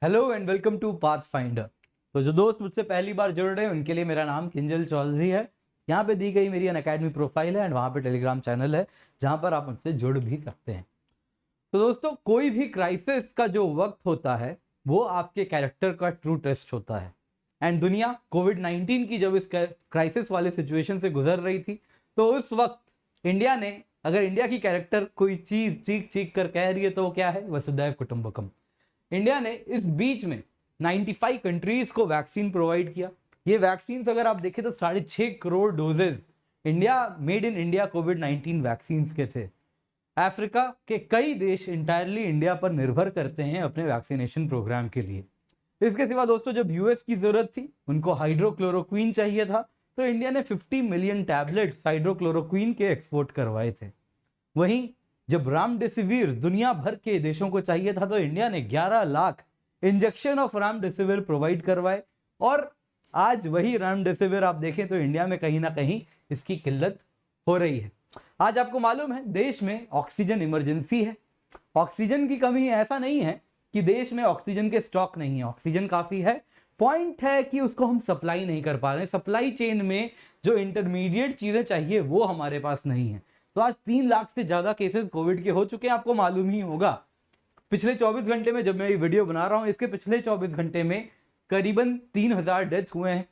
Hello and welcome to Pathfinder. तो जो दोस्त मुझसे पहली बार जुड़ रहे हैं उनके लिए मेरा नाम किंजल चौधरी है। यहाँ पे दी गई मेरी अनअकैडमी प्रोफाइल है एंड वहाँ पे टेलीग्राम चैनल है जहाँ पर आप मुझसे जुड़ भी सकते हैं। तो दोस्तों, कोई भी क्राइसिस का जो वक्त होता है वो आपके कैरेक्टर का ट्रू टेस्ट होता है। एंड दुनिया कोविड-19 की जब इस क्राइसिस वाले सिचुएशन से गुजर रही थी तो उस वक्त इंडिया ने, अगर इंडिया की कैरेक्टर कोई चीज चीख चीख कर कह रही है तो वो क्या है? वसुधैव कुटुंबकम। इंडिया ने इस बीच में 95 कंट्रीज को वैक्सीन प्रोवाइड किया। ये वैक्सीन अगर आप देखें तो 6.5 crore doses India made in India कोविड-19 वैक्सीन के थे। अफ्रीका के कई देश इंटायरली इंडिया पर निर्भर करते हैं अपने वैक्सीनेशन प्रोग्राम के लिए। इसके सिवा दोस्तों, जब यूएस की जरूरत थी, उनको हाइड्रोक्लोरोक्वीन चाहिए था, तो इंडिया ने 50 मिलियन टैबलेट हाइड्रोक्लोरोक्वीन के एक्सपोर्ट करवाए थे। वहीं जब रामडेसिविर दुनिया भर के देशों को चाहिए था तो इंडिया ने 11 लाख इंजेक्शन ऑफ रामडेसिविर प्रोवाइड करवाए। और आज वही रामडेसिविर आप देखें तो इंडिया में कहीं ना कहीं इसकी किल्लत हो रही है। आज आपको मालूम है देश में ऑक्सीजन इमरजेंसी है, ऑक्सीजन की कमी है। ऐसा नहीं है कि देश में ऑक्सीजन के स्टॉक नहीं है, ऑक्सीजन काफी है। पॉइंट है कि उसको हम सप्लाई नहीं कर पा रहे। सप्लाई चेन में जो इंटरमीडिएट चीजें चाहिए वो हमारे पास नहीं है। तो आज 3 लाख से ज्यादा केसेस कोविड के हो चुके हैं, आपको मालूम ही होगा। पिछले 24 घंटे में, जब मैं ये वीडियो बना रहा हूं, इसके पिछले 24 घंटे में करीबन 3000 डेथ हुए हैं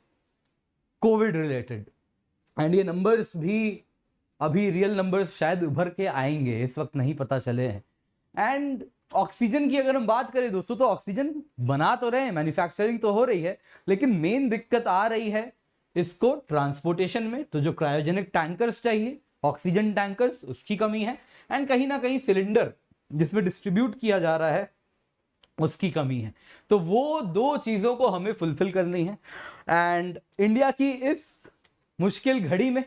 कोविड रिलेटेड। एंड ये नंबर्स भी अभी रियल नंबर्स शायद उभर के आएंगे, इस वक्त नहीं पता चले हैं। एंड ऑक्सीजन की अगर हम बात करें दोस्तों, तो ऑक्सीजन बना तो रहे हैं, मैन्युफैक्चरिंग तो हो रही है, लेकिन मेन दिक्कत आ रही है इसको ट्रांसपोर्टेशन में। तो जो क्रायोजेनिक टैंकर्स चाहिए, ऑक्सीजन टैंकर्स, उसकी कमी है। एंड कहीं ना कहीं सिलेंडर जिसमें डिस्ट्रीब्यूट किया जा रहा है उसकी कमी है। तो वो दो चीजों को हमें फुलफिल करनी है। एंड इंडिया की इस मुश्किल घड़ी में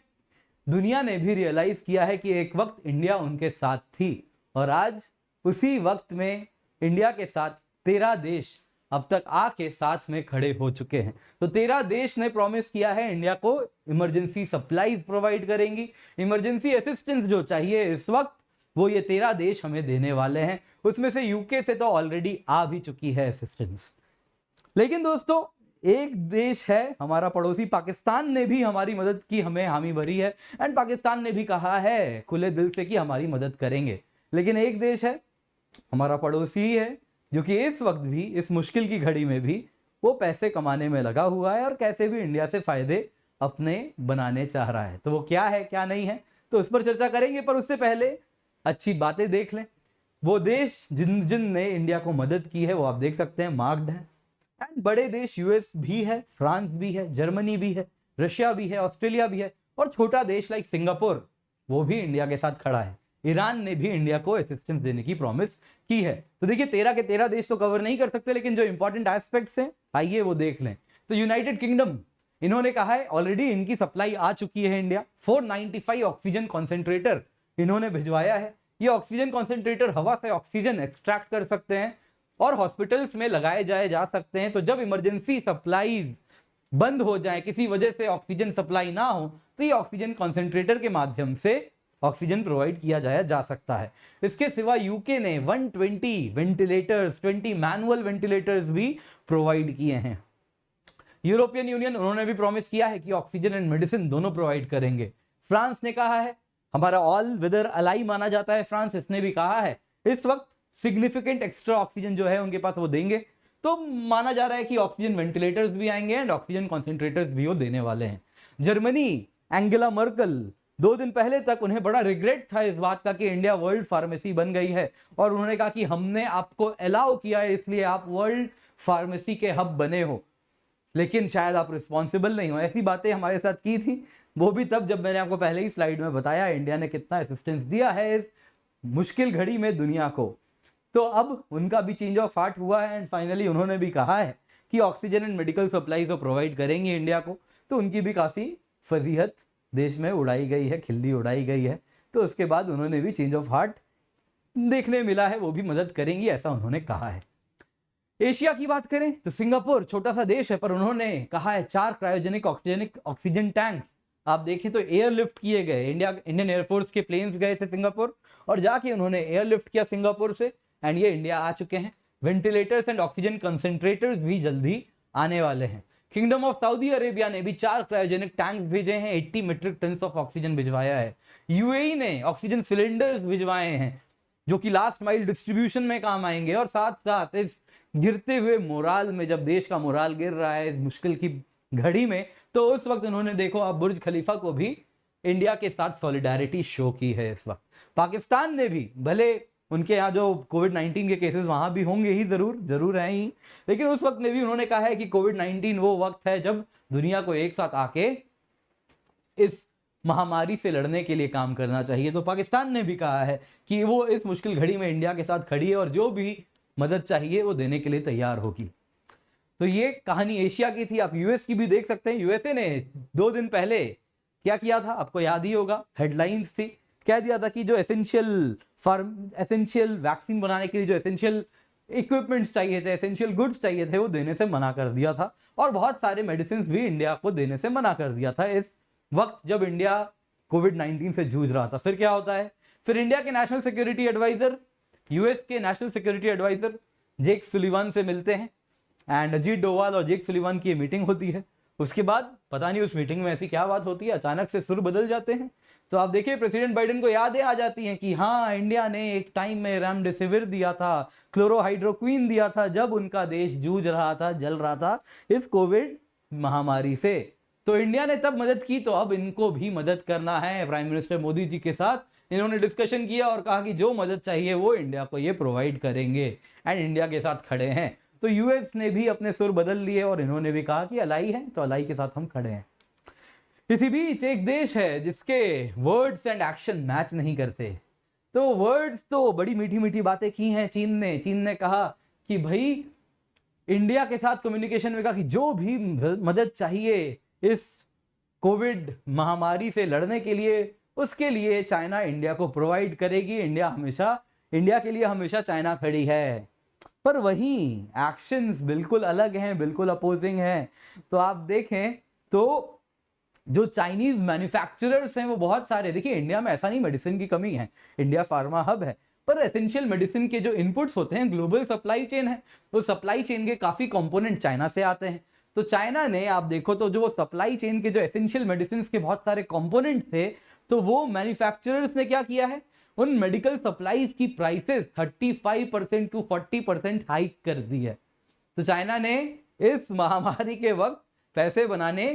दुनिया ने भी रियलाइज किया है कि एक वक्त इंडिया उनके साथ थी, और आज उसी वक्त में इंडिया के साथ 13 देश अब तक आके साथ में खड़े हो चुके हैं। तो 13 देश ने प्रॉमिस किया है इंडिया को इमरजेंसी सप्लाईज प्रोवाइड करेंगी। इमरजेंसी असिस्टेंस जो चाहिए इस वक्त, वो ये 13 देश हमें देने वाले हैं। उसमें से यूके से तो ऑलरेडी आ भी चुकी है असिस्टेंस। लेकिन दोस्तों, एक देश है हमारा पड़ोसी, पाकिस्तान ने भी हमारी मदद की, हमें हामी भरी है। एंड पाकिस्तान ने भी कहा है खुले दिल से कि हमारी मदद करेंगे। लेकिन एक देश है हमारा पड़ोसी ही है जो कि इस वक्त भी, इस मुश्किल की घड़ी में भी, वो पैसे कमाने में लगा हुआ है और कैसे भी इंडिया से फायदे अपने बनाने चाह रहा है। तो वो क्या है क्या नहीं है, तो उस पर चर्चा करेंगे। पर उससे पहले अच्छी बातें देख लें। वो देश जिन जिन ने इंडिया को मदद की है वो आप देख सकते हैं, मार्क्ड है। एंड बड़े देश यूएस भी है, फ्रांस भी है, जर्मनी भी है, रशिया भी है, ऑस्ट्रेलिया भी है, और छोटा देश लाइक सिंगापुर, वो भी इंडिया के साथ खड़ा है। ईरान ने भी इंडिया को असिस्टेंस देने की प्रॉमिस की है। तो देखिए, 13 के 13 देश तो कवर नहीं कर सकते, लेकिन जो इंपॉर्टेंट एस्पेक्ट्स हैं आइए वो देख लें। तो यूनाइटेड किंगडम, इन्होंने कहा है ऑलरेडी इनकी सप्लाई आ चुकी है इंडिया। 495 ऑक्सीजन कॉन्सेंट्रेटर इन्होंने भिजवाया है। ये ऑक्सीजन कॉन्सेंट्रेटर हवा से ऑक्सीजन एक्सट्रैक्ट कर सकते हैं और हॉस्पिटल्स में लगाए जा सकते हैं। तो जब इमरजेंसी सप्लाई बंद हो जाए, किसी वजह से ऑक्सीजन सप्लाई ना हो, तो ये ऑक्सीजन कॉन्सेंट्रेटर के माध्यम से ऑक्सीजन प्रोवाइड किया जा सकता है। इसके सिवा यूके ने 120 वेंटिलेटर्स, 20 मैनुअल वेंटिलेटर्स भी प्रोवाइड किए हैं। यूरोपियन यूनियन, उन्होंने भी प्रॉमिस किया है कि ऑक्सीजन एंड मेडिसिन दोनों प्रोवाइड करेंगे। फ्रांस ने कहा है, हमारा ऑल वेदर अलाई माना जाता है फ्रांस, इसने भी कहा है इस वक्त सिग्निफिकेंट एक्स्ट्रा ऑक्सीजन जो है उनके पास वो देंगे। तो माना जा रहा है कि ऑक्सीजन वेंटिलेटर्स भी आएंगे एंड ऑक्सीजन कॉन्सेंट्रेटर्स भी वो देने वाले हैं। जर्मनी, एंगेला मर्कल, 2 दिन पहले तक उन्हें बड़ा रिग्रेट था इस बात का कि इंडिया वर्ल्ड फार्मेसी बन गई है, और उन्होंने कहा कि हमने आपको अलाउ किया है इसलिए आप वर्ल्ड फार्मेसी के हब बने हो, लेकिन शायद आप रिस्पॉन्सिबल नहीं हो। ऐसी बातें हमारे साथ की थी, वो भी तब जब मैंने आपको पहले ही स्लाइड में बताया इंडिया ने कितना असिस्टेंस दिया है इस मुश्किल घड़ी में दुनिया को। तो अब उनका भी चेंज ऑफ हार्ट हुआ है एंड फाइनली उन्होंने भी कहा है कि ऑक्सीजन एंड मेडिकल सप्लाई तो प्रोवाइड करेंगे इंडिया को। तो उनकी भी काफ़ी फजीहत देश में उड़ाई गई है, खिल्ली उड़ाई गई है। तो उसके बाद उन्होंने भी चेंज ऑफ हार्ट देखने मिला है, वो भी मदद करेंगी ऐसा उन्होंने कहा है। एशिया की बात करें तो सिंगापुर छोटा सा देश है, पर उन्होंने कहा है 4 क्रायोजेनिक ऑक्सीजन टैंक आप देखें तो एयरलिफ्ट किए गए। इंडियन एयरफोर्स के प्लेन्स गए थे सिंगापुर और जाके उन्होंने एयरलिफ्ट किया सिंगापुर से, एंड ये इंडिया आ चुके हैं। वेंटिलेटर्स एंड ऑक्सीजन कंसेंट्रेटर्स भी जल्दी आने वाले हैं। किंगडम ऑफ सऊदी अरेबिया ने भी 4 क्रायोजेनिक टैंक्स भेजे हैं, 80 मीट्रिक टन ऑफ ऑक्सीजन भिजवाया है। यूएई ने ऑक्सीजन सिलेंडर्स भिजवाए हैं जो कि लास्ट माइल डिस्ट्रीब्यूशन में काम आएंगे। और साथ साथ इस गिरते हुए मोराल में, जब देश का मोराल गिर रहा है इस मुश्किल की घड़ी में, तो उस वक्त उन्होंने देखो आप बुर्ज खलीफा को भी इंडिया के साथ सॉलिडारिटी शो की है। इस वक्त पाकिस्तान ने भी, भले उनके यहाँ जो कोविड-19 के केसेस वहां भी होंगे ही, जरूर हैं ही, लेकिन उस वक्त में भी उन्होंने कहा है कि कोविड-19 वो वक्त है जब दुनिया को एक साथ आके इस महामारी से लड़ने के लिए काम करना चाहिए। तो पाकिस्तान ने भी कहा है कि वो इस मुश्किल घड़ी में इंडिया के साथ खड़ी है और जो भी मदद चाहिए वो देने के लिए तैयार होगी। तो ये कहानी एशिया की थी। आप यूएस की भी देख सकते हैं। यूएसए ने 2 दिन पहले क्या किया था, आपको याद ही होगा, हेडलाइंस थी, कह दिया था कि जो एसेंशियल वैक्सीन बनाने के लिए जो एसेंशियल इक्विपमेंट्स चाहिए थे, एसेंशियल गुड्स चाहिए थे, वो देने से मना कर दिया था। और बहुत सारे मेडिसिन भी इंडिया को देने से मना कर दिया था इस वक्त जब इंडिया कोविड-19 से जूझ रहा था। फिर क्या होता है, फिर इंडिया के नेशनल सिक्योरिटी एडवाइजर, यूएस के नेशनल सिक्योरिटी एडवाइजर जेक सुलिवान से मिलते हैं एंड अजीत डोवाल और जेक सुलिवान की मीटिंग होती है। उसके बाद पता नहीं उस मीटिंग में ऐसी क्या बात होती है, अचानक से सुर बदल जाते हैं। तो आप देखिए प्रेसिडेंट बाइडेन को यादें आ जाती हैं कि हाँ, इंडिया ने एक टाइम में रेमडेसिविर दिया था, क्लोरोहाइड्रोक्विन दिया था, जब उनका देश जूझ रहा था, जल रहा था इस कोविड महामारी से। तो इंडिया ने तब मदद की, तो अब इनको भी मदद करना है। प्राइम मिनिस्टर मोदी जी के साथ इन्होंने डिस्कशन किया और कहा कि जो मदद चाहिए वो इंडिया को ये प्रोवाइड करेंगे एंड इंडिया के साथ खड़े हैं। तो यूएस ने भी अपने सुर बदल लिए और इन्होंने भी कहा कि अलाई है तो अलाई के साथ हम खड़े हैं। इसी बीच एक देश है जिसके वर्ड्स एंड एक्शन मैच नहीं करते। तो वर्ड्स तो बड़ी मीठी मीठी बातें की हैं चीन ने कहा कि भाई इंडिया के साथ कम्युनिकेशन में कहा कि जो भी मदद चाहिए इस कोविड महामारी से लड़ने के लिए, उसके लिए चाइना इंडिया को प्रोवाइड करेगी। इंडिया के लिए हमेशा चाइना खड़ी है। पर वहीं एक्शंस बिल्कुल अलग हैं, बिल्कुल अपोजिंग हैं। तो आप देखें तो जो चाइनीज मैन्युफैक्चरर्स हैं वो बहुत सारे, देखिए इंडिया में ऐसा नहीं मेडिसिन की कमी है, इंडिया फार्मा हब है, पर एसेंशियल मेडिसिन के जो इनपुट्स होते हैं, ग्लोबल सप्लाई चेन है, तो सप्लाई चेन के काफी कंपोनेंट चाइना से आते हैं। तो चाइना ने, आप देखो तो जो सप्लाई चेन के जो एसेंशियल मेडिसिन के बहुत सारे कंपोनेंट थे, तो वो मैन्युफैक्चरर्स ने क्या किया है, उन मेडिकल सप्लाईज की प्राइसेस 35% to 40% हाइक कर दी है। तो चाइना ने इस महामारी के वक्त पैसे बनाने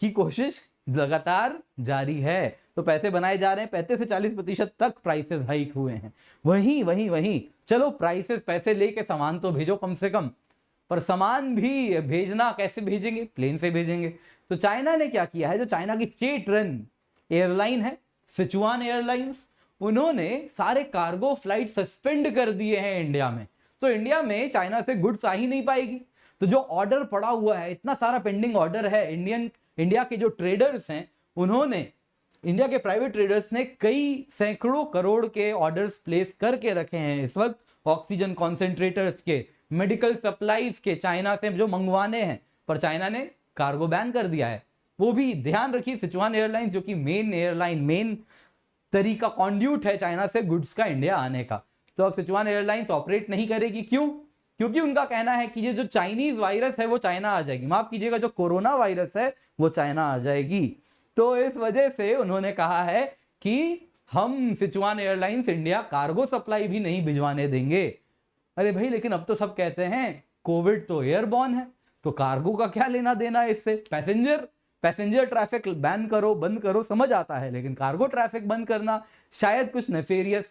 की कोशिश लगातार जारी है। तो पैसे बनाए जा रहे हैं, 35 से 40% तक प्राइसेस हाइक हुए हैं। वहीं चलो प्राइसेस, पैसे लेके सामान तो भेजो कम से कम, पर सामान भी भेजना कैसे भेजेंगे, प्लेन से भेजेंगे। तो चाइना ने क्या किया है, जो चाइना की स्टेट रन एयरलाइन है सिचुआन एयरलाइंस, उन्होंने सारे कार्गो फ्लाइट सस्पेंड कर दिए हैं इंडिया में। तो इंडिया में चाइना से गुड्स आ ही नहीं पाएगी। तो जो ऑर्डर पड़ा हुआ है, इतना सारा पेंडिंग ऑर्डर है, इंडिया के जो ट्रेडर्स हैं उन्होंने, इंडिया के प्राइवेट ट्रेडर्स ने कई सैकड़ों करोड़ के ऑर्डर्स प्लेस करके रखे हैं इस वक्त, ऑक्सीजन कॉन्सेंट्रेटर्स के, मेडिकल सप्लाईज के, चाइना से जो मंगवाने हैं, पर चाइना ने कार्गो बैन कर दिया है। वो भी ध्यान रखिए, सिचुआन एयरलाइंस जो कि मेन तरीका कॉन्ड्यूट है चाइना से गुड्स का इंडिया आने का, तो अब सिचुआन एयरलाइंस ऑपरेट नहीं करेगी। क्यों? क्योंकि उनका कहना है कि ये जो चाइनीज वायरस है वो चाइना आ जाएगी, माफ कीजिएगा, जो कोरोना वायरस है वो चाइना आ जाएगी। तो इस वजह से उन्होंने कहा है कि हम Sichuan airlines India cargo supply भी नहीं भिजवाने देंगे। अरे भाई, लेकिन अब तो सब कहते हैं कोविड तो एयरबॉर्न है, तो कार्गो का क्या लेना देना है इससे। पैसेंजर ट्रैफिक बैन करो, बंद करो, समझ आता है, लेकिन कार्गो ट्रैफिक बंद करना शायद कुछ नेफेरियस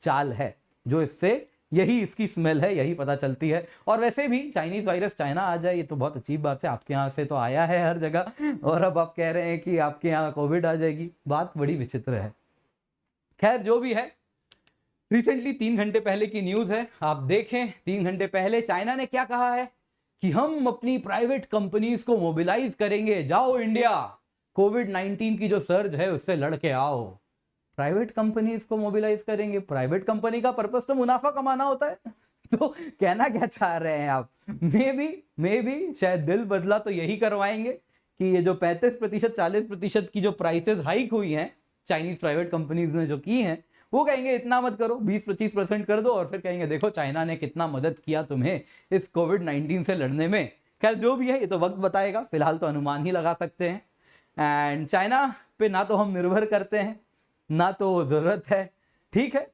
चाल है, जो इससे यही इसकी स्मेल है, यही पता चलती है। और वैसे भी चाइनीज वायरस चाइना आ जाए ये तो बहुत अच्छी बात है, आपके यहाँ से तो आया है हर जगह, और अब आप कह रहे हैं कि आपके यहाँ कोविड आ जाएगी, बात बड़ी विचित्र है। खैर जो भी है, रिसेंटली 3 घंटे पहले की न्यूज है, आप देखें 3 घंटे पहले चाइना ने क्या कहा है कि हम अपनी प्राइवेट कंपनीज को मोबिलाइज करेंगे, जाओ इंडिया, कोविड-19 की जो सर्ज है उससे लड़के आओ। प्राइवेट कंपनीज को मोबिलाइज करेंगे, प्राइवेट कंपनी का पर्पस तो मुनाफा कमाना होता है। तो कहना क्या चाह रहे हैं आप? मे बी शायद दिल बदला तो यही करवाएंगे कि ये जो 35% 40% की जो प्राइसेस हाइक हुई हैं चाइनीज प्राइवेट कंपनीज ने जो की हैं, वो कहेंगे इतना मत करो, 20-25% कर दो, और फिर कहेंगे देखो चाइना ने कितना मदद किया तुम्हें इस कोविड-19 से लड़ने में। खैर जो भी है ये तो वक्त बताएगा, फिलहाल तो अनुमान ही लगा सकते हैं। एंड चाइना पे ना तो हम निर्भर करते हैं ना तो ज़रूरत है, ठीक है,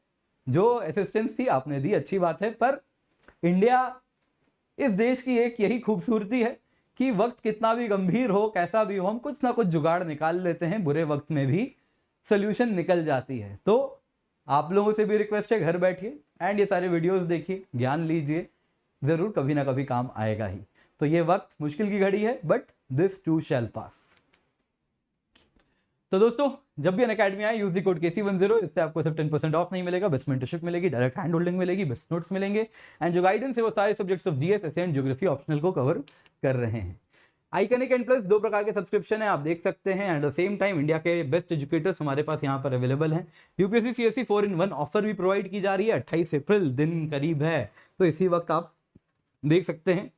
जो असिस्टेंस थी आपने दी, अच्छी बात है, पर इंडिया इस देश की एक यही खूबसूरती है कि वक्त कितना भी गंभीर हो, कैसा भी हो, हम कुछ ना कुछ जुगाड़ निकाल लेते हैं, बुरे वक्त में भी सोल्यूशन निकल जाती है। तो आप लोगों से भी रिक्वेस्ट है, घर बैठिए एंड ये सारे वीडियोस देखिए, ज्ञान लीजिए, ज़रूर कभी ना कभी काम आएगा ही। तो ये वक्त मुश्किल की घड़ी है, बट दिस टू शैल पास। तो दोस्तों जब भी अनअकैडमी आए यूज द कोड KC10, इससे आपको सिर्फ 10% ऑफ नहीं मिलेगा, बेस्ट मेंटरशिप मिलेगी, डायरेक्ट हैंड होल्डिंग मिलेगी, बेस्ट नोट्स मिलेंगे, एंड जो गाइडेंस है वो सारे subjects of GS, SA and geography optional को कवर कर रहे हैं। आइकनिक एंड प्लस 2 प्रकार के सब्सक्रिप्शन है, आप देख सकते हैं, at the same time India के बेस्ट एजुकेटर्स हमारे पास यहाँ पर अवेलेबल हैं। यूपीएससी सीएससी 4-in-1 ऑफर भी प्रोवाइड की जा रही है, 28 अप्रैल दिन करीब है, तो इसी वक्त आप देख सकते हैं।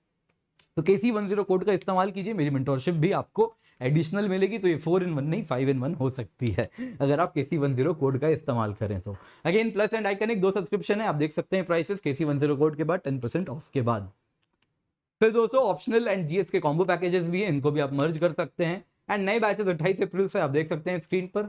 तो KC10 कोड का इस्तेमाल कीजिए, मेरी मेंटोरशिप भी आपको एडिशनल मिलेगी, तो ये 4-in-1 नहीं 5-in-1 हो सकती है अगर आप KC10 कोड का इस्तेमाल करें तो। Again plus and iconic 2 subscription है, आप देख सकते हैं प्राइसेस KC10 कोड के बाद 10% ऑफ के बाद। फिर दोस्तों ऑप्शनल एंड जीएस के कॉम्बो पैकेजेस भी है, इनको भी आप मर्ज कर सकते हैं। एंड नए बैचेस 28 अप्रैल से आप देख सकते हैं स्क्रीन पर,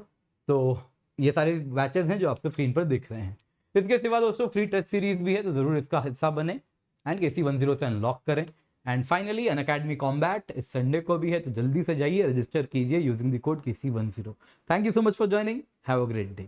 तो ये सारे बैचेस हैं जो आपको स्क्रीन पर दिख रहे हैं। इसके सिवा दोस्तों फ्री टेस्ट सीरीज भी है, तो जरूर इसका हिस्सा बने एंड KC10 से अनलॉक करें। एंड फाइनली अनअकैडमी कॉम्बैट इस संडे को भी है, तो जल्दी से जाइए, रजिस्टर कीजिए using the code KC10। Thank you so much for joining, have a great day.